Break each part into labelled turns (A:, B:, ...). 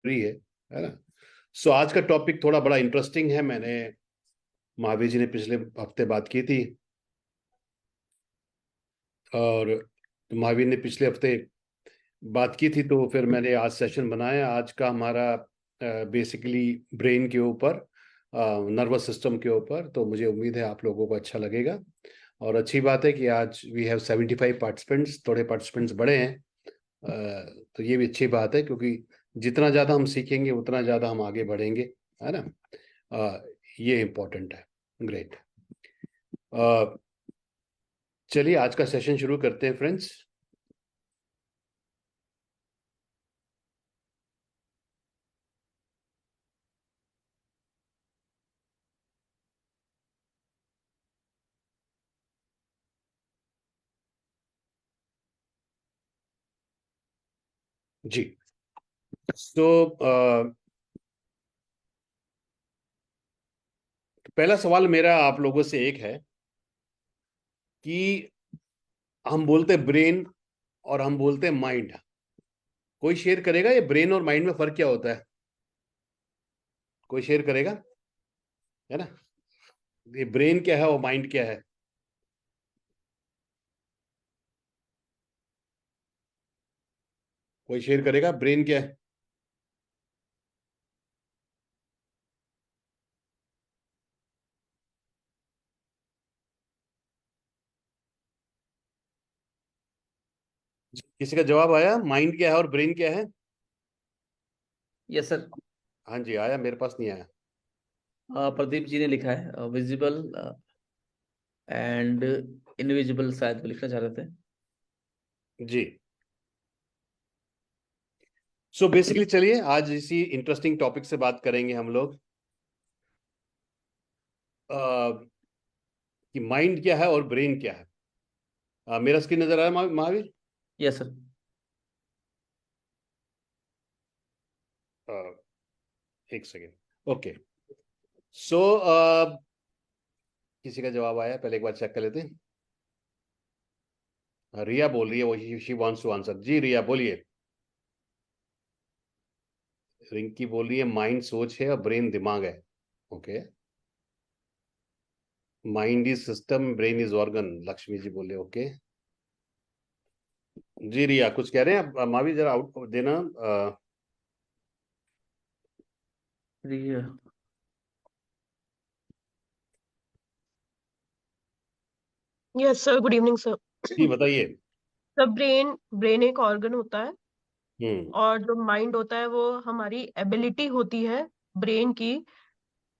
A: है ना। सो आज का टॉपिक थोड़ा बड़ा इंटरेस्टिंग है। मैंने महावीर जी ने पिछले हफ्ते बात की थी, और महावीर ने पिछले हफ्ते बात की थी, तो फिर मैंने आज सेशन बनाया। आज का हमारा बेसिकली ब्रेन के ऊपर, नर्वस सिस्टम के ऊपर। तो मुझे उम्मीद है आप लोगों को अच्छा लगेगा। और अच्छी बात है कि आज वी हैव 75 पार्टिसिपेंट्स, थोड़े पार्टिसिपेंट्स बड़े हैं। तो ये भी अच्छी बात है, क्योंकि जितना ज़्यादा हम सीखेंगे उतना ज़्यादा हम आगे बढ़ेंगे, है ना। ये इम्पोर्टेंट है। ग्रेट। चलिए आज का सेशन शुरू करते हैं फ्रेंड्स। जी। तो पहला सवाल मेरा आप लोगों से एक है कि हम बोलते हैं ब्रेन और हम बोलते हैं माइंड। कोई शेयर करेगा ये ब्रेन और माइंड में फर्क क्या होता है? कोई शेयर करेगा? है ना। ये ब्रेन क्या है और माइंड क्या है? कोई शेयर करेगा ब्रेन क्या है? किसी का जवाब आया? माइंड क्या है और ब्रेन क्या है?
B: Yes sir.
A: हाँ जी, आया। मेरे पास नहीं आया।
B: प्रदीप जी ने लिखा है विजिबल एंड इनविजिबल, शायद वो लिखना चाह रहे थे।
A: जी। सो बेसिकली चलिए आज इसी इंटरेस्टिंग टॉपिक से बात करेंगे हम लोग, कि माइंड क्या है और ब्रेन क्या है। मेरा स्क्रीन नजर आया महावीर?
B: Yes sir.
A: अ, एक सेकेंड। ओके। सो किसी का जवाब आया? पहले एक बार चेक कर लेते हैं। रिया बोल रही है, वो शी वांट्स टू आंसर। जी रिया बोलिए। रिंकी बोल रही है माइंड सोच है और ब्रेन दिमाग है। Okay. Mind is system, brain is organ, Lakshmi ji बोले। ओके। जी रिया कुछ कह रहे हैं आप? महावीर जरा आउट देना।
B: Riya.
C: Yes sir, good evening sir.
A: जी बताइए।
C: सर, ब्रेन ब्रेन एक ऑर्गन होता है,
A: हम्म।
C: और जो माइंड होता है वो हमारी एबिलिटी होती है ब्रेन की,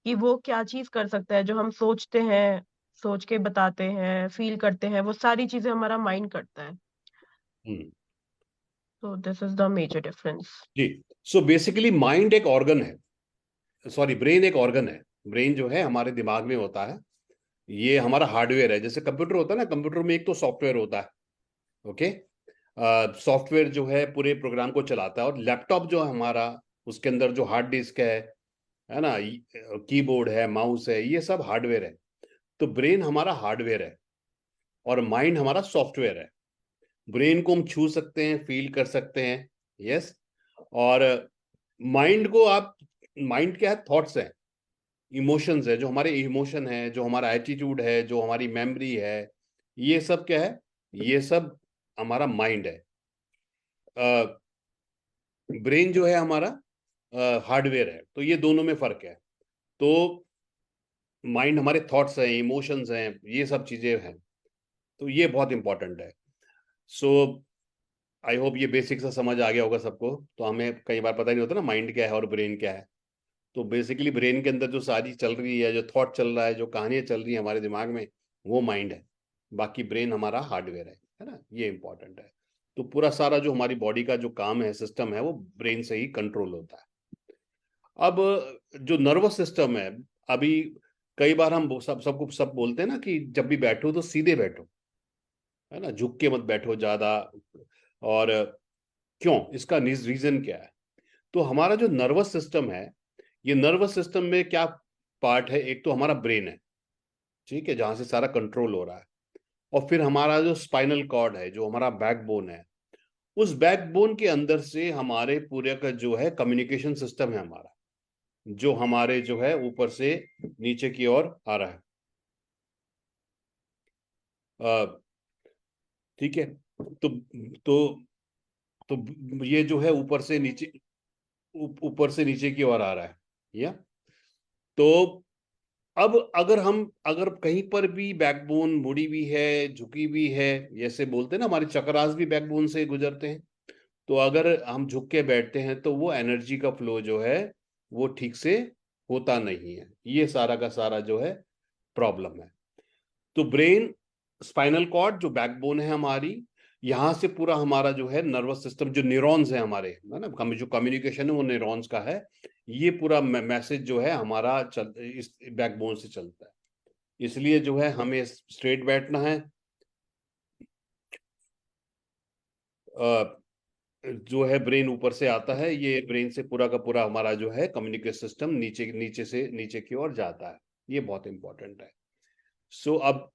C: कि वो क्या चीज कर सकता है। जो हम सोचते हैं, सोच के बताते हैं, फील करते हैं, वो सारी चीजें हमारा माइंड करता है।
A: हम्म।
C: तो this is the major difference.
A: जी। सो बेसिकली माइंड एक ऑर्गन है, सॉरी ब्रेन एक ऑर्गन है। ब्रेन जो है हमारे दिमाग में होता है। ये हमारा हार्डवेयर है, जैसे कंप्यूटर होता है ना। कंप्यूटर में एक तो सॉफ्टवेयर होता है। ओके। सॉफ्टवेयर जो है पूरे प्रोग्राम को चलाता है। और लैपटॉप जो है हमारा, उसके अंदर जो हार्ड डिस्क है ना, कीबोर्ड है, माउस है, ये सब हार्डवेयर है। तो ब्रेन हमारा हार्डवेयर है और माइंड हमारा सॉफ्टवेयर है। ब्रेन को हम छू सकते हैं, फील कर सकते हैं। यस। और माइंड को आप, माइंड क्या है? थॉट्स है, इमोशंस है। जो हमारे इमोशन है, जो हमारा एटीट्यूड है, जो हमारी मेमोरी है, ये सब क्या है? ये सब हमारा माइंड है। ब्रेन जो है हमारा हार्डवेयर है। तो ये दोनों में फर्क है। तो माइंड हमारे थॉट्स हैं, इमोशंस हैं, ये सब चीजें हैं। तो ये बहुत इंपॉर्टेंट है। सो आई होप ये बेसिक सा समझ आ गया होगा सबको। तो हमें कई बार पता नहीं होता ना माइंड क्या है और ब्रेन क्या है। तो बेसिकली ब्रेन के अंदर जो सारी चल रही है, जो थॉट चल रहा है, जो कहानियां चल रही है हमारे दिमाग में, वो माइंड है। बाकी ब्रेन हमारा हार्डवेयर है ना। ये इंपॉर्टेंट है। तो पूरा सारा जो हमारी बॉडी का जो काम है, सिस्टम है, वो ब्रेन से ही कंट्रोल होता है। अब जो नर्वस सिस्टम है, अभी कई बार हम सबको सब बोलते हैं ना कि जब भी बैठो तो सीधे बैठो, है ना, झुक के मत बैठो ज्यादा। और क्यों? इसका रीजन क्या है? तो हमारा जो नर्वस सिस्टम है, ये नर्वस सिस्टम में क्या पार्ट है? एक तो हमारा ब्रेन है, ठीक है, जहां से सारा कंट्रोल हो रहा है। और फिर हमारा जो स्पाइनल कॉर्ड है, जो हमारा बैकबोन है, उस बैकबोन के अंदर से हमारे पूरे का जो है कम्युनिकेशन सिस्टम है हमारा, जो हमारे जो है ऊपर से नीचे की ओर आ रहा है। ठीक है, तो तो तो ये जो है ऊपर से नीचे, ऊपर से नीचे की ओर आ रहा है, या तो अब अगर कहीं पर भी बैकबोन मुड़ी भी है, झुकी भी है, जैसे बोलते हैं ना हमारे चक्रास भी बैकबोन से गुजरते हैं, तो अगर हम झुक के बैठते हैं तो वो एनर्जी का फ्लो जो है वो ठीक से होता नहीं है। ये सारा का सारा जो है प्रॉब्लम है। तो ब्रेन, स्पाइनल कॉर्ड जो बैकबोन है हमारी, यहाँ से पूरा हमारा जो है नर्वस सिस्टम, जो न्यूरॉन्स है हमारे, है ना, जो कम्युनिकेशन है वो न्यूरॉन्स का है। ये पूरा मैसेज जो है हमारा इस बैकबोन से चलता है। इसलिए जो है हमें स्ट्रेट बैठना है। जो है ब्रेन ऊपर से आता है, ये ब्रेन से पूरा का पूरा हमारा जो है कम्युनिकेशन सिस्टम नीचे नीचे से नीचे की ओर जाता है। ये बहुत इंपॉर्टेंट है। सो अब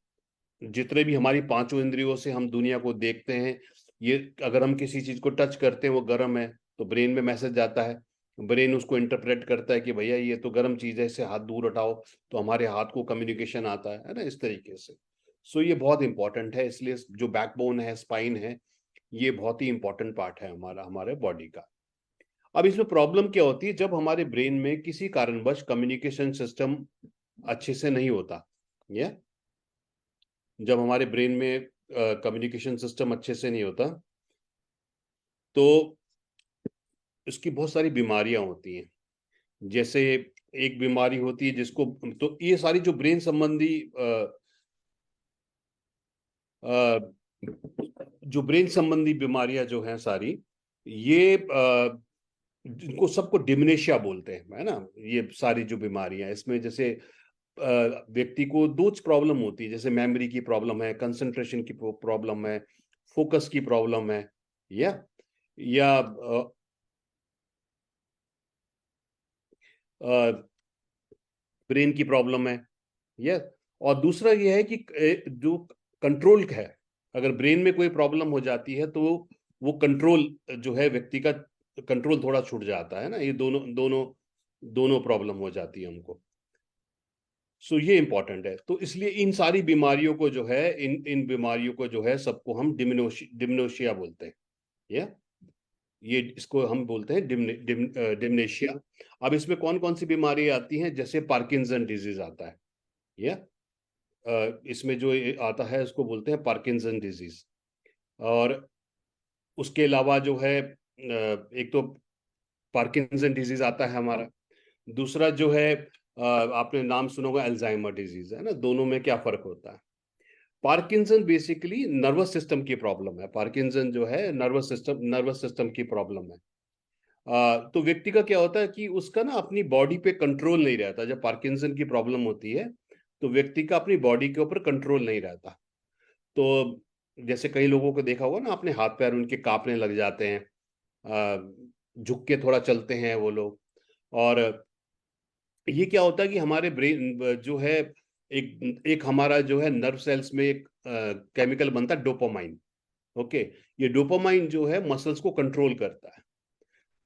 A: जितने भी हमारी पांचों इंद्रियों से हम दुनिया को देखते हैं, ये अगर हम किसी चीज को टच करते हैं वो गर्म है तो ब्रेन में मैसेज जाता है, ब्रेन उसको इंटरप्रेट करता है कि भैया ये तो गर्म चीज है, इससे हाथ दूर हटाओ, तो हमारे हाथ को कम्युनिकेशन आता है ना, इस तरीके से। सो ये बहुत इंपॉर्टेंट है। इसलिए जो बैकबोन है, स्पाइन है, ये बहुत ही इंपॉर्टेंट पार्ट है हमारे बॉडी का। अब इसमें प्रॉब्लम क्या होती है, जब हमारे ब्रेन में किसी कारणवश कम्युनिकेशन सिस्टम अच्छे से नहीं होता, या जब हमारे ब्रेन में कम्युनिकेशन सिस्टम अच्छे से नहीं होता, तो इसकी बहुत सारी बीमारियां होती हैं। जैसे एक बीमारी होती है जिसको, तो ये सारी जो ब्रेन संबंधी जो ब्रेन संबंधी बीमारियां जो हैं सारी, ये इनको सबको डिमेंशिया बोलते हैं, है ना। ये सारी जो बीमारियां इसमें, जैसे व्यक्ति को दो प्रॉब्लम होती है, जैसे मेमोरी की प्रॉब्लम है, कंसंट्रेशन की प्रॉब्लम है, फोकस की प्रॉब्लम है, या ब्रेन की प्रॉब्लम है, या और दूसरा ये है कि जो कंट्रोल है, अगर ब्रेन में कोई प्रॉब्लम हो जाती है तो वो कंट्रोल जो है व्यक्ति का कंट्रोल थोड़ा छूट जाता है ना। ये दोनों दोनों दोनों प्रॉब्लम हो जाती है हमको। सो ये इंपॉर्टेंट है। तो इसलिए इन सारी बीमारियों को जो है, इन इन बीमारियों को जो है सबको हम डिमेंशिया बोलते हैं, या ये इसको हम बोलते हैं डिमेंशिया। अब इसमें कौन कौन सी बीमारी आती हैं, जैसे पार्किंसन डिजीज आता है, या इसमें जो आता है उसको बोलते हैं पार्किंसन डिजीज। और उसके अलावा जो है एक तो पार्किंसन डिजीज आता है हमारा, दूसरा जो है आपने नाम सुना होगा अल्जाइमर डिजीज, है ना। दोनों में क्या फर्क होता है? पार्किंसन बेसिकली नर्वस सिस्टम की प्रॉब्लम है। पार्किंसन जो है नर्वस सिस्टम की प्रॉब्लम है। तो व्यक्ति का क्या होता है कि उसका ना अपनी बॉडी पे कंट्रोल नहीं रहता। जब पार्किंसन की प्रॉब्लम होती है तो व्यक्ति का अपनी बॉडी के ऊपर कंट्रोल नहीं रहता। तो जैसे कई लोगों को देखा होगा ना, अपने हाथ पैर उनके कांपने लग जाते हैं, झुक के थोड़ा चलते हैं वो लोग। और ये क्या होता है कि हमारे ब्रेन जो है, एक हमारा जो है नर्व सेल्स में एक केमिकल बनता है डोपामाइन। ओके, ये डोपामाइन जो है मसल्स को कंट्रोल करता है।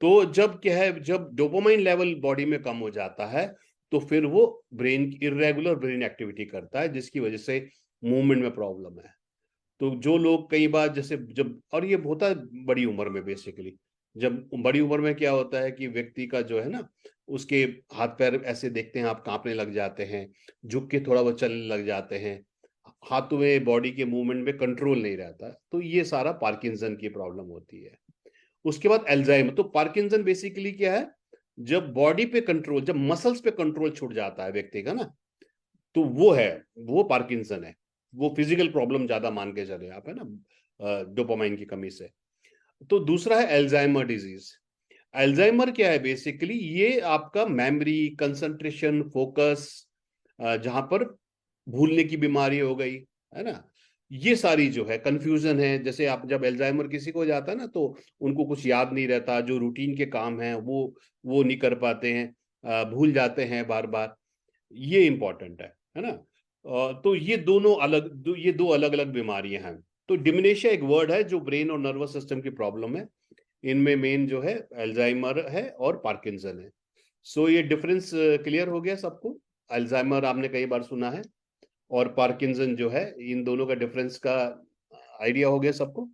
A: तो जब क्या है, जब डोपामाइन लेवल बॉडी में कम हो जाता है तो फिर वो ब्रेन इरेगुलर ब्रेन एक्टिविटी करता है, जिसकी वजह से मूवमेंट में प्रॉब्लम है। तो जो लोग कई बार जैसे जब, और ये होता है बड़ी उम्र में बेसिकली, जब बड़ी उम्र में क्या होता है कि व्यक्ति का जो है ना, उसके हाथ पैर ऐसे देखते हैं आप कांपने लग जाते हैं, झुक के थोड़ा बहुत चलने लग जाते हैं, हाथों में बॉडी के मूवमेंट में कंट्रोल नहीं रहता। तो ये सारा पार्किंसन की प्रॉब्लम होती है। उसके बाद अल्जाइमर। तो पार्किंसन बेसिकली क्या है, जब बॉडी पे कंट्रोल, जब मसल्स पे कंट्रोल छूट जाता है व्यक्ति का ना, तो वो है, वो पार्किंसन है। वो फिजिकल प्रॉब्लम ज्यादा मान के चले आप, है ना, डोपामाइन की कमी से। तो दूसरा है अल्जाइमर डिजीज। अल्जाइमर क्या है बेसिकली, ये आपका मेमोरी, कंसंट्रेशन, फोकस, जहां पर भूलने की बीमारी हो गई, है ना, ये सारी जो है कंफ्यूजन है। जैसे आप जब अल्जाइमर किसी को हो जाता है ना, तो उनको कुछ याद नहीं रहता, जो रूटीन के काम हैं वो नहीं कर पाते हैं, भूल जाते हैं बार बार। ये इंपॉर्टेंट है ना। तो ये दो अलग अलग बीमारियां हैं। तो डिमेंशिया एक वर्ड है जो ब्रेन और नर्वस सिस्टम की प्रॉब्लम है। इनमें मेन जो है अल्जाइमर है और पार्किंसन है। सो ये डिफरेंस क्लियर हो गया सबको? अल्जाइमर आपने कई बार सुना है, और पार्किंसन जो है, इन दोनों का डिफरेंस का आइडिया हो गया सबको?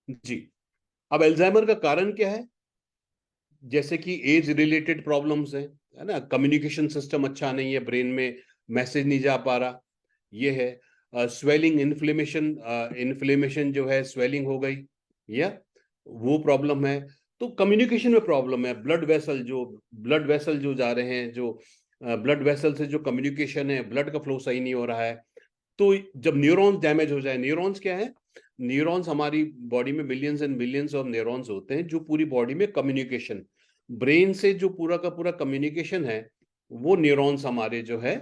A: जी। अब अल्जाइमर का कारण क्या है? जैसे कि एज रिलेटेड प्रॉब्लम्स है ना, कम्युनिकेशन सिस्टम अच्छा नहीं है, ब्रेन में मैसेज नहीं जा पा रहा, ये है। स्वेलिंग, इन्फ्लेमेशन जो है, स्वेलिंग हो गई, या वो प्रॉब्लम है। तो कम्युनिकेशन में प्रॉब्लम है। ब्लड वेसल जो जा रहे हैं, जो ब्लड वेसल से जो कम्युनिकेशन है, ब्लड का फ्लो सही नहीं हो रहा है। तो जब न्यूरॉन्स डैमेज हो जाए, न्यूरॉन्स क्या है? न्यूरॉन्स, हमारी बॉडी में millions and millions of neurons होते हैं जो पूरी बॉडी में कम्युनिकेशन, ब्रेन से जो पूरा का पूरा कम्युनिकेशन है, वो न्यूरॉन्स हमारे जो है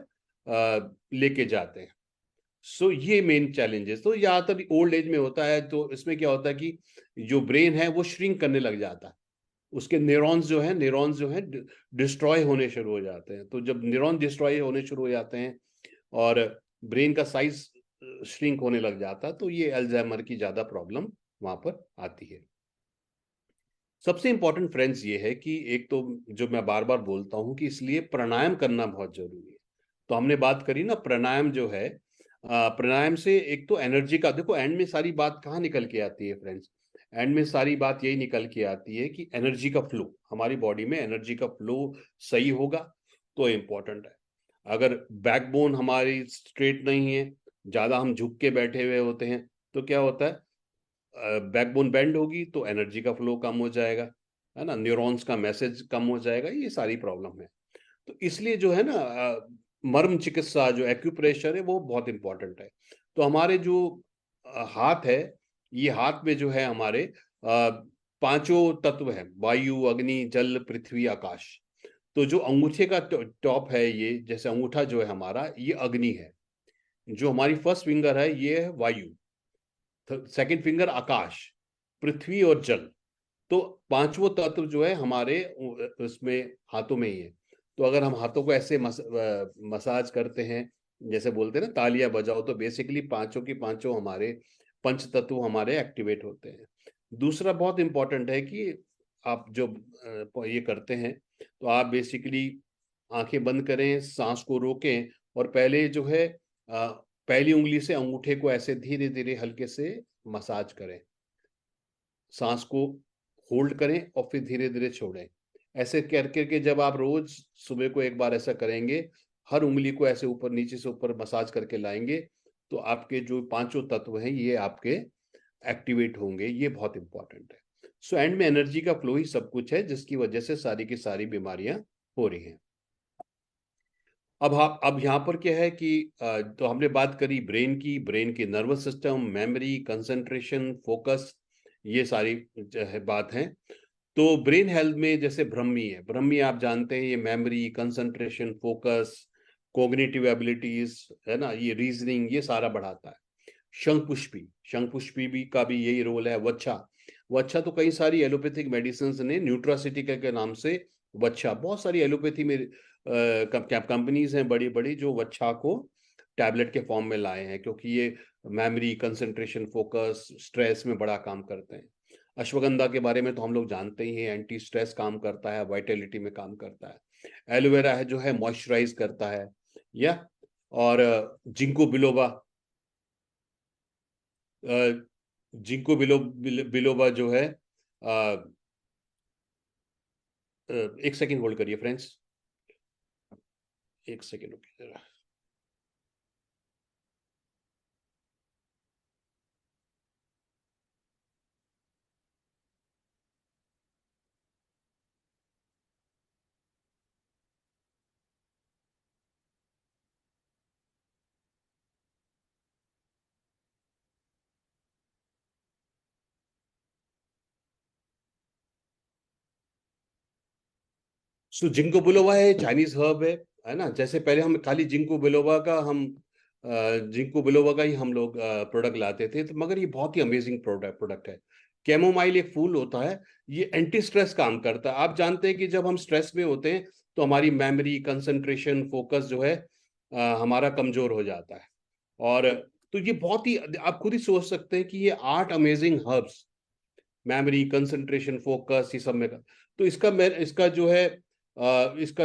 A: लेके जाते हैं। सो ये मेन चैलेंजेस तो ज्यादातर ओल्ड एज में होता है। तो इसमें क्या होता है कि जो ब्रेन है वो श्रिंक करने लग जाता है, उसके न्यूरॉन्स जो है डिस्ट्रॉय होने शुरू हो जाते हैं। तो जब न्यूरॉन डिस्ट्रॉय होने शुरू हो जाते हैं और ब्रेन का साइज श्रिंक होने लग जाता है, तो ये अल्जाइमर की ज्यादा प्रॉब्लम वहां पर आती है। सबसे इंपॉर्टेंट फ्रेंड्स ये है कि एक तो जो मैं बार बार बोलता हूं कि इसलिए प्राणायाम करना बहुत जरूरी है। तो हमने बात करी ना, प्राणायाम जो है, प्राणायाम से एक तो एनर्जी का, देखो एंड में सारी बात कहाँ निकल के आती है फ्रेंड्स? एंड में सारी बात यही निकल के आती है कि एनर्जी का फ्लो, हमारी बॉडी में एनर्जी का फ्लो सही होगा तो इम्पोर्टेंट है। अगर बैकबोन हमारी स्ट्रेट नहीं है, ज्यादा हम झुक के बैठे हुए होते हैं, तो क्या होता है? बैकबोन बेंड होगी तो एनर्जी का फ्लो कम हो जाएगा, है ना, न्यूरॉन्स का मैसेज कम हो जाएगा, ये सारी प्रॉब्लम है। तो इसलिए जो है ना, मर्म चिकित्सा जो एक्यूप्रेशर है वो बहुत इंपॉर्टेंट है। तो हमारे जो हाथ है, ये हाथ में जो है हमारे पांचों तत्व है, वायु, अग्नि, जल, पृथ्वी, आकाश। तो जो अंगूठे का टॉप है, ये जैसे अंगूठा जो है हमारा, ये अग्नि है। जो हमारी फर्स्ट फिंगर है ये है वायु, सेकंड फिंगर आकाश, पृथ्वी और जल। तो पांचवों तत्व जो है हमारे उसमें हाथों में ही है। तो अगर हम हाथों को ऐसे मसाज करते हैं, जैसे बोलते हैं ना तालियां बजाओ, तो बेसिकली पांचों की पांचों हमारे पंच तत्व हमारे एक्टिवेट होते हैं। दूसरा बहुत इंपॉर्टेंट है कि आप जो ये करते हैं, तो आप बेसिकली आंखें बंद करें, सांस को रोकें, और पहले जो है पहली उंगली से अंगूठे को ऐसे धीरे धीरे हल्के से मसाज करें, सांस को होल्ड करें और फिर धीरे धीरे छोड़ें। ऐसे करके जब आप रोज सुबह को एक बार ऐसा करेंगे, हर उंगली को ऐसे ऊपर नीचे से ऊपर मसाज करके लाएंगे, तो आपके जो पांचों तत्व हैं ये आपके एक्टिवेट होंगे। ये बहुत इंपॉर्टेंट है। सो एंड में एनर्जी का फ्लो ही सब कुछ है, जिसकी वजह से सारी की सारी बीमारियां हो रही हैं। अब यहाँ पर क्या है कि तो हमने बात करी ब्रेन की, ब्रेन की nervous system, memory, concentration, focus, ये सारी बात है। तो ब्रेन हेल्थ में जैसे ब्रह्मी है, ब्रह्मी आप जानते हैं, ये memory, concentration, focus, cognitive abilities, है ना, ये रीजनिंग, ये सारा बढ़ाता है। शंखपुष्पी भी का भी यही रोल है। वच्छा तो कई सारी एलोपैथिक मेडिसिन ने न्यूट्रासिटी के नाम से, वच्छा, बहुत सारी एलोपैथी में कंपनीज हैं बड़ी बड़ी जो वच्छा को टैबलेट के फॉर्म में लाए हैं, क्योंकि ये मेमोरी, कंसंट्रेशन, फोकस, स्ट्रेस में बड़ा काम करते हैं। अश्वगंधा के बारे में तो हम लोग जानते ही हैं, एंटी स्ट्रेस काम करता है, वाइटलिटी में काम करता है। एलोवेरा है जो है मॉइस्चराइज करता है, या और जिंको बिलोबा, बिलोबा जो है, एक सेकेंड होल्ड करिए फ्रेंड्स, एक सेकेंड रुकिए जरा। सो जिंको बिलोबा है, चाइनीज हर्ब है ना। जैसे पहले हम खाली जिंको बिलोबा का ही हम लोग प्रोडक्ट लाते थे, तो मगर ये बहुत ही अमेजिंग प्रोडक्ट है। कैमोमाइल एक फूल होता है, ये एंटी स्ट्रेस काम करता है। आप जानते हैं कि जब हम स्ट्रेस में होते हैं तो हमारी मेमोरी, कंसंट्रेशन, फोकस जो है हमारा कमजोर हो जाता है। और तो ये बहुत ही, आप खुद ही सोच सकते हैं कि ये 8 amazing herbs, memory, concentration, focus, ये सब में तो इसका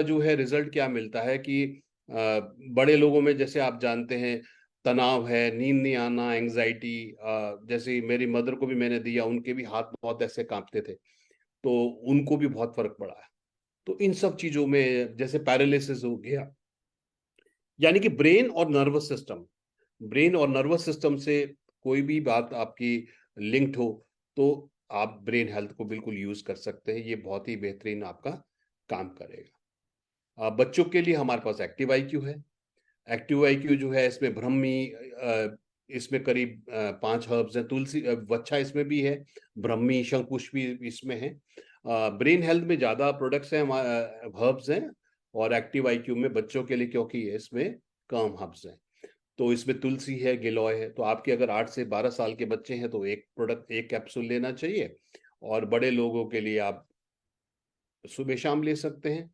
A: जो है रिजल्ट क्या मिलता है कि बड़े लोगों में जैसे आप जानते हैं तनाव है, नींद नहीं आना, एंग्जाइटी, जैसे मेरी मदर को भी मैंने दिया, उनके भी हाथ बहुत ऐसे कांपते थे, तो उनको भी बहुत फर्क पड़ा है। तो इन सब चीजों में जैसे पैरालिसिस हो गया, यानी कि ब्रेन और नर्वस सिस्टम से कोई भी बात आपकी लिंक्ड हो तो आप ब्रेन हेल्थ को बिल्कुल यूज कर सकते हैं। ये बहुत ही बेहतरीन आपका काम करेगा। बच्चों के लिए हमारे पास एक्टिव आईक्यू है। एक्टिव आईक्यू जो है इसमें ब्रह्मी, इसमें करीब 5 हर्ब्स हैं, तुलसी, वच्छा इसमें भी है, ब्रह्मी, शंकुश भी इसमें है। ब्रेन हेल्थ में ज्यादा प्रोडक्ट्स हैं, हर्ब्स हैं, और एक्टिव आईक्यू में बच्चों के लिए क्योंकि इसमें कम हर्ब्स हैं। तो इसमें तुलसी है, गिलोय है। तो आपके अगर 8 से 12 साल के बच्चे हैं तो एक कैप्सूल लेना चाहिए, और बड़े लोगों के लिए आप सुबह शाम ले सकते हैं।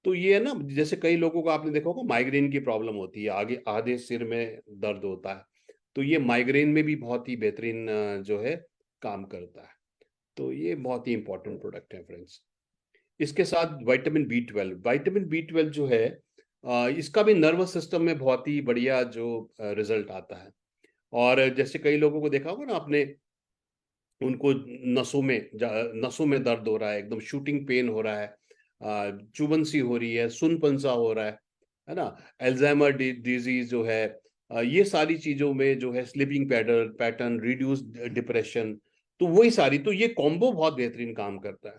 A: तो ये है ना, जैसे कई लोगों को आपने देखा होगा माइग्रेन की प्रॉब्लम होती है, आगे आधे सिर में दर्द होता है, तो ये माइग्रेन में भी बहुत ही बेहतरीन जो है काम करता है। तो ये बहुत ही इंपॉर्टेंट प्रोडक्ट है फ्रेंड्स। इसके साथ विटामिन बी ट्वेल्व जो है, इसका भी नर्वस सिस्टम में बहुत ही बढ़िया जो रिजल्ट आता है। और जैसे कई लोगों को देखा होगा ना आपने, उनको नसों में दर्द हो रहा है, एकदम शूटिंग पेन हो रहा है, चुभन सी हो रही है, सुनपन सा हो रहा है ना, अल्जाइमर डिजीज जो है, ये सारी चीजों में जो है स्लीपिंग पैटर्न, रिड्यूस डिप्रेशन, तो वही सारी, तो ये कॉम्बो बहुत बेहतरीन काम करता है।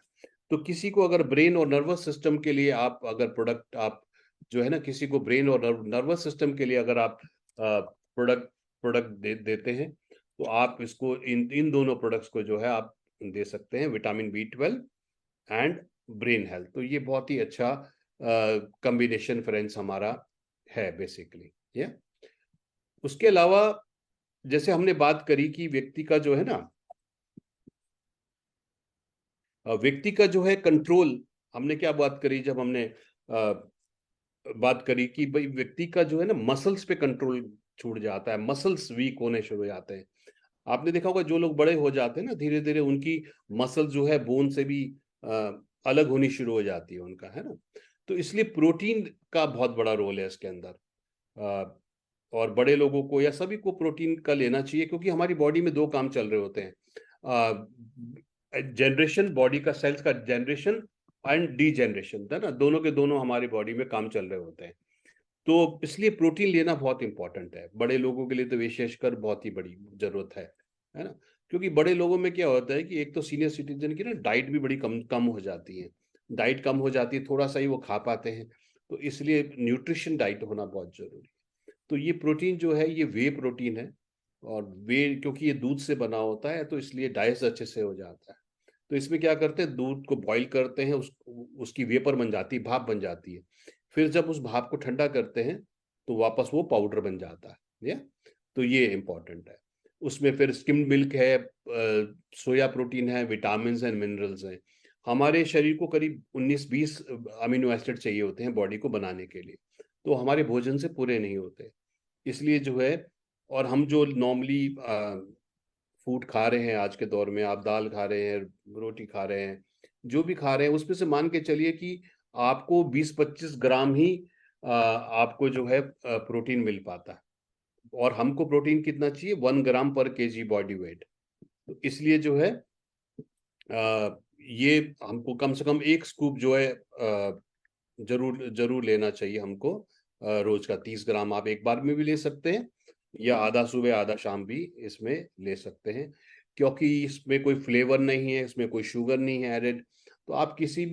A: तो किसी को अगर ब्रेन और नर्वस सिस्टम के लिए आप अगर प्रोडक्ट आप जो है ना, किसी को ब्रेन और नर्वस सिस्टम के लिए अगर आप प्रोडक्ट देते हैं, तो आप इसको इन दोनों प्रोडक्ट्स को जो है आप दे सकते हैं, vitamin B 12 and brain health. तो ये बहुत ही अच्छा कॉम्बिनेशन फ्रेंड्स हमारा है बेसिकली। ये उसके अलावा जैसे हमने बात करी कि व्यक्ति का जो है ना, व्यक्ति का जो है कंट्रोल, हमने क्या बात करी जब हमने बात करी कि भाई व्यक्ति का जो है ना मसल्स पे कंट्रोल छूट जाता है, मसल्स वीक होने शुरू हो जाते हैं। आपने देखा होगा जो लोग बड़े हो जाते हैं ना, धीरे धीरे उनकी मसल जो है बोन से भी अलग होनी शुरू हो जाती है उनका, है ना। तो इसलिए प्रोटीन का बहुत बड़ा रोल है इसके अंदर, और बड़े लोगों को या सभी को प्रोटीन का लेना चाहिए, क्योंकि हमारी बॉडी में 2 काम चल रहे होते हैं, जनरेशन, बॉडी का सेल्स का जनरेशन एंड डीजनरेशन, है ना, दोनों के दोनों हमारी बॉडी में काम चल रहे होते हैं। तो इसलिए प्रोटीन लेना बहुत इंपॉर्टेंट है बड़े लोगों के लिए, तो विशेषकर बहुत ही बड़ी जरूरत है ना। क्योंकि बड़े लोगों में क्या होता है कि एक तो सीनियर सिटीजन की ना डाइट भी बड़ी कम कम हो जाती है, डाइट कम हो जाती है, थोड़ा सा ही वो खा पाते हैं, तो इसलिए न्यूट्रिशन डाइट होना बहुत जरूरी है। तो ये प्रोटीन जो है ये वे प्रोटीन है, और वे क्योंकि ये दूध से बना होता है तो इसलिए डाइजेस्ट अच्छे से हो जाता है। तो इसमें क्या करते हैं, दूध को बॉईल करते हैं, उसकी वेपर बन जाती है, भाप बन जाती है। फिर जब उस भाप को ठंडा करते हैं तो वापस वो पाउडर बन जाता है। तो ये इंपॉर्टेंट है। उसमें फिर स्किम्ड मिल्क है, सोया प्रोटीन है, विटामिन एंड मिनरल्स हैं। हमारे शरीर को करीब 19-20 अमीनो एसिड चाहिए होते हैं बॉडी को बनाने के लिए, तो हमारे भोजन से पूरे नहीं होते, इसलिए जो है। और हम जो नॉर्मली फूड खा रहे हैं आज के दौर में, आप दाल खा रहे हैं, रोटी खा रहे हैं, जो भी खा रहे हैं, उसमें से मान के चलिए कि आपको 20-25 ग्राम ही आपको जो है प्रोटीन मिल पाता है, और हमको प्रोटीन कितना चाहिए, 1 ग्राम पर केजी बॉडी वेट। तो इसलिए जो है ये हमको कम से कम 1 स्कूप जो है जरूर जरूर लेना चाहिए हमको, रोज का 30 ग्राम आप एक बार में भी ले सकते हैं, या आधा सुबह आधा शाम भी इसमें ले सकते हैं, क्योंकि इसमें कोई फ्लेवर नहीं है, इसमें कोई शुगर नहीं है एडेड। तो आप किसी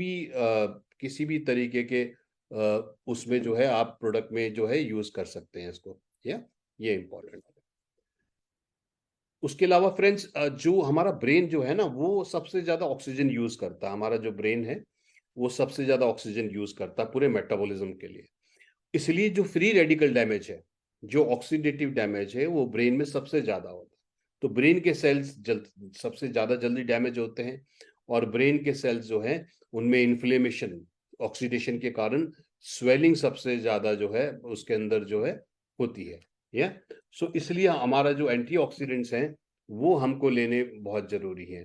A: भी तरीके के उसमें जो है आप प्रोडक्ट में जो है यूज कर सकते हैं इसको, या ये इंपॉर्टेंट है। उसके अलावा फ्रेंड्स, जो हमारा ब्रेन जो है ना वो सबसे ज्यादा ऑक्सीजन यूज करता है, हमारा जो ब्रेन है वो सबसे ज्यादा ऑक्सीजन यूज करता है पूरे मेटाबॉलिज्म के लिए। इसलिए जो फ्री रेडिकल डैमेज है, जो ऑक्सीडेटिव डैमेज है, वो ब्रेन में सबसे ज्यादा होता है। तो ब्रेन के सेल्स सबसे ज्यादा जल्दी डैमेज होते हैं, और ब्रेन के सेल्स जो है उनमें इन्फ्लेमेशन, ऑक्सीडेशन के कारण स्वेलिंग सबसे ज्यादा जो है उसके अंदर जो है होती है। या सो इसलिए हमारा जो एंटीऑक्सीडेंट्स हैं वो हमको लेने बहुत जरूरी है।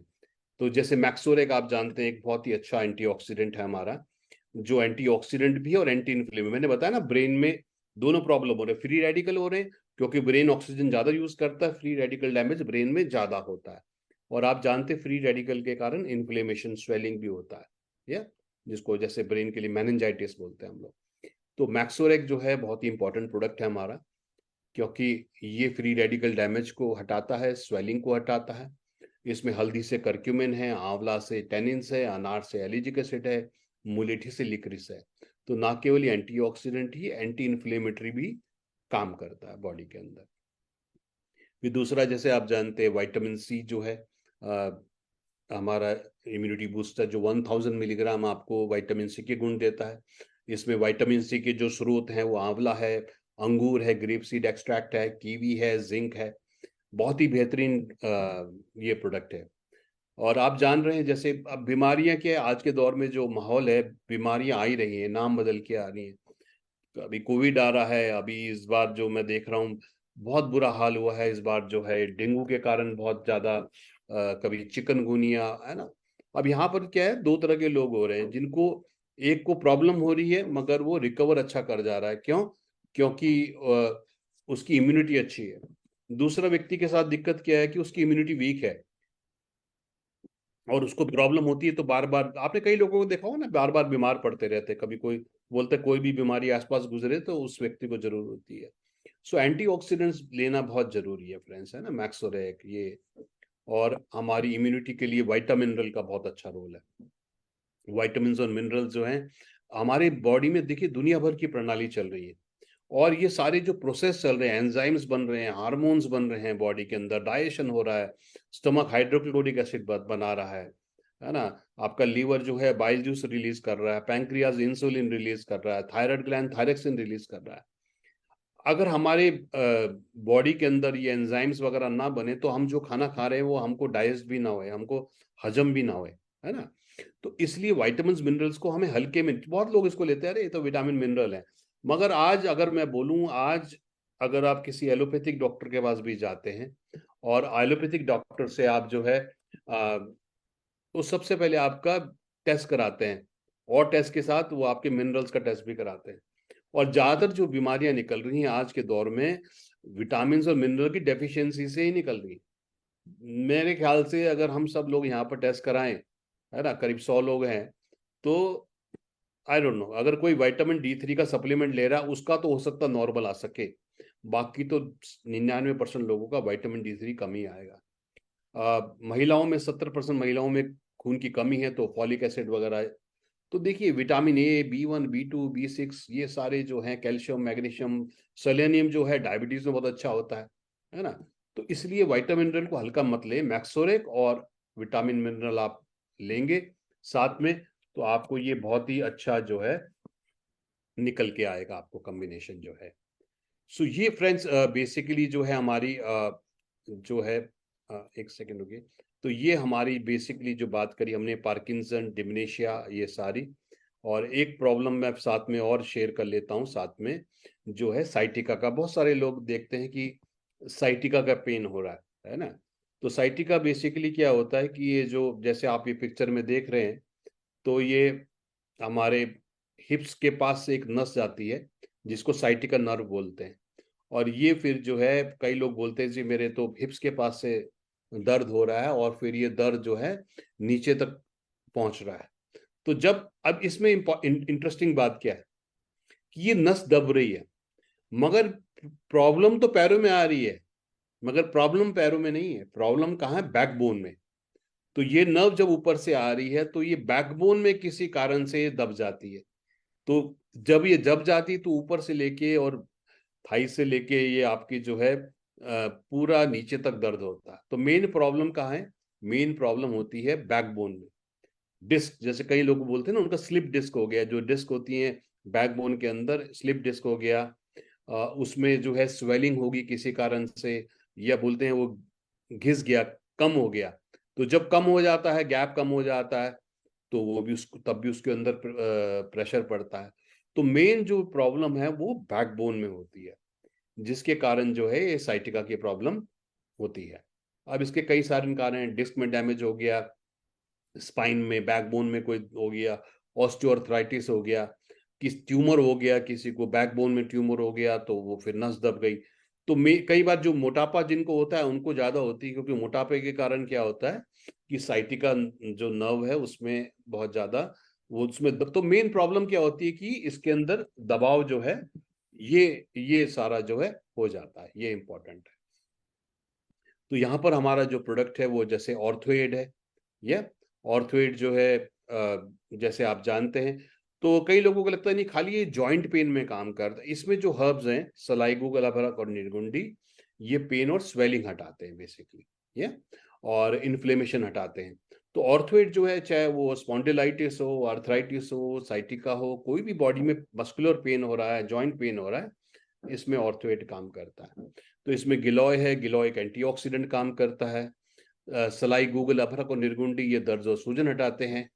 A: तो जैसे मैक्सोरेक आप जानते हैं एक बहुत ही अच्छा एंटीऑक्सीडेंट है हमारा, जो एंटीऑक्सीडेंट भी है और एंटी इन्फ्लेमेटरी। मैंने बताया ना ब्रेन में दोनों प्रॉब्लम हो रहे हैं, फ्री रेडिकल हो रहे हैं क्योंकि ब्रेन ऑक्सीजन ज्यादा यूज करता है, फ्री रेडिकल डैमेज ब्रेन में ज्यादा होता है। और आप जानते हैं फ्री रेडिकल के कारण इन्फ्लेमेशन स्वेलिंग भी होता है, या जिसको जैसे ब्रेन के लिए मेनिंजाइटिस बोलते हैं हम लोग। तो मैक्सोरेक जो है बहुत ही इंपॉर्टेंट प्रोडक्ट है हमारा, क्योंकि ये फ्री रेडिकल डैमेज को हटाता है, स्वेलिंग को हटाता है। इसमें हल्दी से करक्यूमिन है, आंवला से टेनिन्स है, अनार से एलिजिक एसिड है, मुलेठी से लिक्रिस है। तो ना केवल एंटीऑक्सीडेंट ही, एंटी इन्फ्लेमेटरी भी काम करता है बॉडी के अंदर। फिर दूसरा जैसे आप जानते हैं विटामिन सी जो है हमारा इम्यूनिटी बूस्टर, जो 1000 मिलीग्राम आपको विटामिन सी के गुण देता है। इसमें विटामिन सी के जो स्रोत हैं वो आंवला है, अंगूर है, ग्रेप सीड एक्सट्रैक्ट है, कीवी है, जिंक है। बहुत ही बेहतरीन ये प्रोडक्ट है। और आप जान रहे हैं जैसे अब बीमारियां के आज के दौर में जो माहौल है, बीमारियां आ ही रही हैं, नाम बदल के आ रही हैं। अभी कोविड आ रहा है, अभी इस बार जो मैं देख रहा हूँ बहुत बुरा हाल हुआ है इस बार, जो है डेंगू के कारण बहुत ज्यादा, कभी चिकनगुनिया है ना। अब यहाँ पर क्या है, दो तरह के लोग हो रहे हैं, जिनको एक को प्रॉब्लम हो रही है मगर वो रिकवर अच्छा कर जा रहा है। क्यों? क्योंकि उसकी इम्यूनिटी अच्छी है। दूसरा व्यक्ति के साथ दिक्कत क्या है कि उसकी इम्यूनिटी वीक है और उसको प्रॉब्लम होती है, तो बार बार आपने कई लोगों को देखा हो ना, बार बार बीमार पड़ते रहते हैं। कभी कोई बोलते कोई भी बीमारी आसपास गुजरे तो उस व्यक्ति को जरूर होती है। सो एंटीऑक्सीडेंट्स लेना बहुत जरूरी है फ्रेंड्स, है ना, मैक्सोरेक ये। और हमारी इम्यूनिटी के लिए विटामिन मिनरल का बहुत अच्छा रोल है। विटामिन और मिनरल जो हैं हमारे बॉडी में, देखिए दुनिया भर की प्रणाली चल रही है और ये सारे जो प्रोसेस चल रहे हैं, एंजाइम्स बन रहे हैं, हार्मोन्स बन रहे हैं बॉडी के अंदर, डाइजेशन हो रहा है, स्टमक हाइड्रोक्लोरिक एसिड बना रहा है ना। आपका लीवर जो है बाइल जूस रिलीज कर रहा है, पैंक्रियाज इंसुलिन रिलीज कर रहा है, थायराइड ग्लैंड थायरोक्सिन रिलीज कर रहा है। अगर हमारे बॉडी के अंदर ये एंजाइम्स वगैरह ना बने तो हम जो खाना खा रहे हैं वो हमको डाइजेस्ट भी ना होए, हमको हजम भी ना होए, है ना। तो इसलिए विटामिन मिनरल्स को हमें हल्के में, बहुत लोग इसको लेते हैं अरे ये तो विटामिन मिनरल है, मगर आज अगर मैं बोलूं, आज अगर आप किसी एलोपैथिक डॉक्टर के पास भी जाते हैं और एलोपैथिक डॉक्टर से आप जो है तो सबसे पहले आपका टेस्ट कराते हैं और टेस्ट के साथ वो आपके मिनरल्स का टेस्ट भी कराते हैं। और ज्यादातर जो बीमारियां निकल रही हैं आज के दौर में विटामिन और मिनरल की डेफिशिएंसी से ही निकल रही। मेरे ख्याल से अगर हम सब लोग यहाँ पर टेस्ट कराएं, है ना, करीब 100 लोग हैं, तो आई डोंट नो, अगर कोई विटामिन D3 का सप्लीमेंट ले रहा है उसका तो हो सकता नॉर्मल आ सके, बाकी तो 99% लोगों का विटामिन D3 कम ही आएगा। महिलाओं में 70% महिलाओं में खून की कमी है तो फॉलिक एसिड वगैरह। तो देखिए vitamin A, B1, B2, B6 ये सारे जो हैं, कैल्शियम, मैग्नीशियम, सेलेनियम जो है डायबिटीज में बहुत अच्छा होता है ना। तो इसलिए विटामिन मिनरल को हल्का मत ले, मैक्सोरेक और विटामिन मिनरल आप लेंगे साथ में तो आपको ये बहुत ही अच्छा जो है निकल के आएगा आपको कॉम्बिनेशन जो है। सो ये फ्रेंड्स बेसिकली जो है हमारी जो है एक सेकेंड रुकिए। तो ये हमारी बेसिकली जो बात करी हमने, पार्किंसन, डिमेंशिया, ये सारी। और एक प्रॉब्लम मैं साथ में और शेयर कर लेता हूँ साथ में, जो है साइटिका का। बहुत सारे लोग देखते हैं कि साइटिका का पेन हो रहा है ना। तो साइटिका बेसिकली क्या होता है कि ये जो, जैसे आप ये पिक्चर में देख रहे हैं, तो ये हमारे हिप्स के पास से एक नस जाती है जिसको साइटिका नर्व बोलते हैं। और ये फिर जो है कई लोग बोलते हैं जी मेरे तो हिप्स के पास से दर्द हो रहा है और फिर ये दर्द जो है नीचे तक पहुंच रहा है। तो जब, अब इसमें इंटरेस्टिंग बात क्या है कि ये नस दब रही है मगर प्रॉब्लम तो पैरों में आ रही है, मगर प्रॉब्लम पैरों में नहीं है, प्रॉब्लम कहाँ है, बैकबोन में। तो ये नर्व जब ऊपर से आ रही है तो ये बैकबोन में किसी कारण से दब जाती है। तो जब ये दब जाती तो ऊपर से लेके और थाई से लेके ये आपकी जो है पूरा नीचे तक दर्द होता है। तो मेन प्रॉब्लम कहाँ है, मेन प्रॉब्लम होती है बैकबोन में। डिस्क, जैसे कई लोग बोलते हैं ना उनका स्लिप डिस्क हो गया, जो डिस्क होती है बैकबोन के अंदर, स्लिप डिस्क हो गया। उसमें जो है स्वेलिंग होगी किसी कारण से, या बोलते हैं वो घिस गया, कम हो गया। तो जब कम हो जाता है, गैप कम हो जाता है, तो वो भी उसको, तब भी उसके अंदर प्रेशर पड़ता है। तो मेन जो प्रॉब्लम है वो बैकबोन में होती है। जिसके कारण जो है ये साइटिका की प्रॉब्लम होती है। अब इसके कई सारे कारण हैं, डिस्क में डैमेज हो गया, स्पाइन में, बैकबोन में कोई हो गया, ऑस्टियोआर्थराइटिस हो गया, किस ट्यूमर हो गया, किसी को बैकबोन में ट्यूमर हो गया तो वो फिर नस दब गई। तो कई बार जो मोटापा जिनको होता है उनको ज्यादा होती है, क्योंकि मोटापे के कारण क्या होता है कि साइटिका जो नर्व है उसमें बहुत ज्यादा वो उसमें तो मेन प्रॉब्लम क्या होती है कि इसके अंदर दबाव जो है ये सारा जो है हो जाता है, ये इंपॉर्टेंट है। तो यहाँ पर हमारा जो प्रोडक्ट है वो जैसे ऑर्थोएड है, ये ऑर्थोएड जो है जैसे आप जानते हैं, तो कई लोगों को लगता है नहीं खाली ये जॉइंट पेन में काम करता है। इसमें जो हर्ब्स हैं सलाइगू, गलाभरक और निर्गुंडी, ये पेन और स्वेलिंग हटाते हैं बेसिकली, ये और इन्फ्लेमेशन हटाते हैं। तो ऑर्थोएड जो है चाहे वो स्पॉन्डिलाइटिस हो, आर्थराइटिस हो, साइटिका हो, कोई भी बॉडी में मस्कुलर पेन हो रहा है, जॉइंट पेन हो रहा है, इसमें ऑर्थोएड काम करता है। तो इसमें गिलॉय है, गिलॉय एक एंटीऑक्सीडेंट काम करता है। सलाई, गूगल, अभ्रक और निर्गुंडी ये दर्द और सूजन हटाते हैं,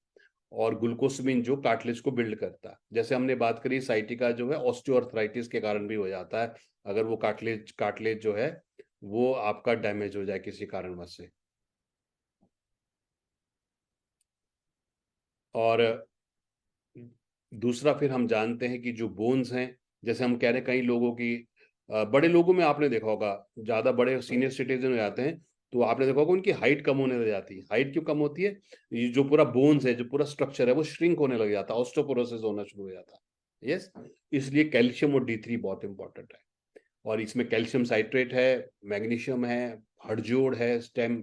A: और ग्लूकोसमिन जो कार्टिलेज को बिल्ड करता है। जैसे हमने बात करी साइटिका जो है ऑस्टियोआर्थराइटिस के कारण भी हो जाता है, अगर वो कार्टिलेज जो है वो आपका डैमेज हो जाए किसी कारणवश से। और दूसरा फिर हम जानते हैं कि जो बोन्स हैं, जैसे हम कह रहे हैं कई लोगों की बड़े लोगों में आपने देखा होगा, ज्यादा बड़े सीनियर सिटीजन हो जाते हैं तो आपने देखा होगा उनकी हाइट कम होने लग जाती है। हाइट क्यों कम होती है? ये जो पूरा बोन्स है, जो पूरा स्ट्रक्चर है वो श्रिंक होने लग जाता है, ऑस्टियोपोरोसिस होना शुरू हो जाता है। यस, इसलिए कैल्शियम और D3 बहुत इंपॉर्टेंट है। और इसमें कैल्शियम साइट्रेट है, मैग्नीशियम है, हड़जोड़ है, स्टेम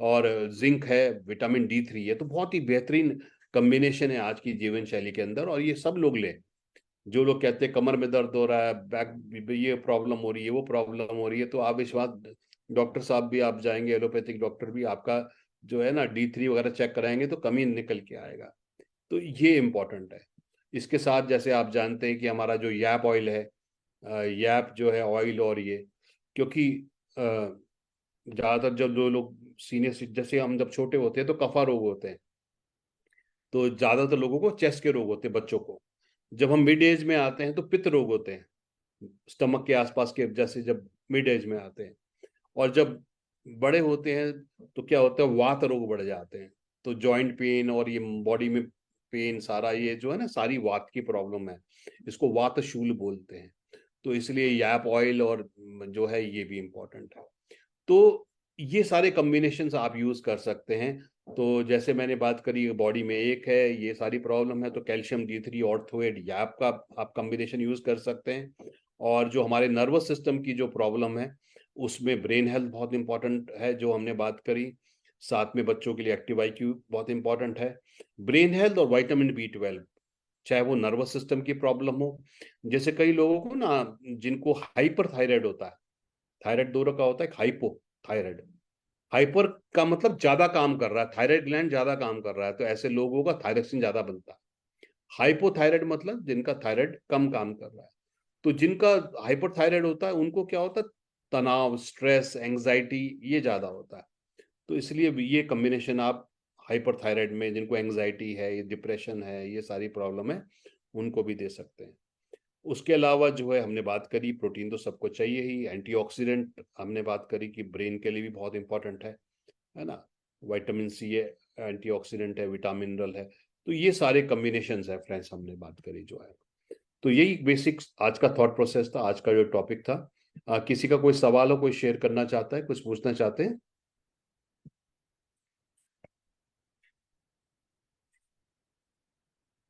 A: और जिंक है, विटामिन D3 है। तो बहुत ही बेहतरीन कॉम्बिनेशन है आज की जीवन शैली के अंदर, और ये सब लोग लें। जो लोग कहते हैं कमर में दर्द हो रहा है, बैक ये प्रॉब्लम हो रही है, वो प्रॉब्लम हो रही है, तो आप विश्वास, डॉक्टर साहब भी आप जाएंगे, एलोपैथिक डॉक्टर भी आपका जो है ना D3 वगैरह चेक कराएंगे तो कमी निकल के आएगा। तो ये इम्पोर्टेंट है। इसके साथ जैसे आप जानते हैं कि हमारा जो याप ऑयल है, याप जो है ऑयल, और ये क्योंकि ज़्यादातर जब जो लोग सीनियर, जैसे हम जब छोटे होते हैं तो कफा रोग होते हैं, तो ज़्यादातर लोगों को चेस्ट के रोग होते हैं बच्चों को। जब हम मिड एज में आते हैं तो पित्त रोग होते हैं, स्टमक के आसपास के, जैसे जब मिड एज में आते हैं। और जब बड़े होते हैं तो क्या होता है, वात रोग बढ़ जाते हैं। तो जॉइंट पेन और ये बॉडी में पेन, सारा ये जो है ना, सारी वात की प्रॉब्लम है, इसको वातशूल बोलते हैं। तो इसलिए याप ऑयल और जो है ये भी इम्पोर्टेंट है। तो ये सारे कॉम्बिनेशंस आप यूज कर सकते हैं। तो जैसे मैंने बात करी बॉडी में एक है, ये सारी प्रॉब्लम है, तो कैल्शियम D3 ऑर्थोएड याप का आप कॉम्बिनेशन यूज कर सकते हैं। और जो हमारे नर्वस सिस्टम की जो प्रॉब्लम है उसमें ब्रेन हेल्थ बहुत इंपॉर्टेंट है, जो हमने बात करी। साथ में बच्चों के लिए एक्टिव IQ बहुत इंपॉर्टेंट है। ब्रेन हेल्थ और विटामिन B12, चाहे वो नर्वस सिस्टम की प्रॉब्लम हो, जैसे कई लोगों को ना जिनको हाइपर थायराइड होता है, थायराइड दो का होता है, हाइपो थायराइड, हाइपर का मतलब ज्यादा काम कर रहा है, थायराइड ग्लैंड ज्यादा काम कर रहा है, तो ऐसे लोगों का थायरॉक्सिन ज्यादा बनता है। हाइपोथायराइड मतलब जिनका थायराइड कम काम कर रहा है। तो जिनका हाइपरथायराइड होता है उनको क्या होता है, तनाव, स्ट्रेस, एंग्जाइटी ये ज्यादा होता है। तो इसलिए ये कॉम्बिनेशन आप हाइपरथायराइड में, जिनको एंग्जाइटी है, ये डिप्रेशन है, ये सारी प्रॉब्लम है, उनको भी दे सकते हैं। उसके अलावा जो है हमने बात करी, प्रोटीन तो सबको चाहिए ही, एंटीऑक्सीडेंट हमने बात करी कि ब्रेन के लिए भी बहुत इंपॉर्टेंट है ना। विटामिन C है, एंटीऑक्सीडेंट है, विटामिन मिनरल है। तो ये सारे कॉम्बिनेशन है फ्रेंड्स, हमने बात करी जो है। तो यही बेसिक आज का थॉट प्रोसेस था, आज का जो टॉपिक था। किसी का कोई सवाल हो, कोई शेयर करना चाहता है, कुछ पूछना चाहते हैं?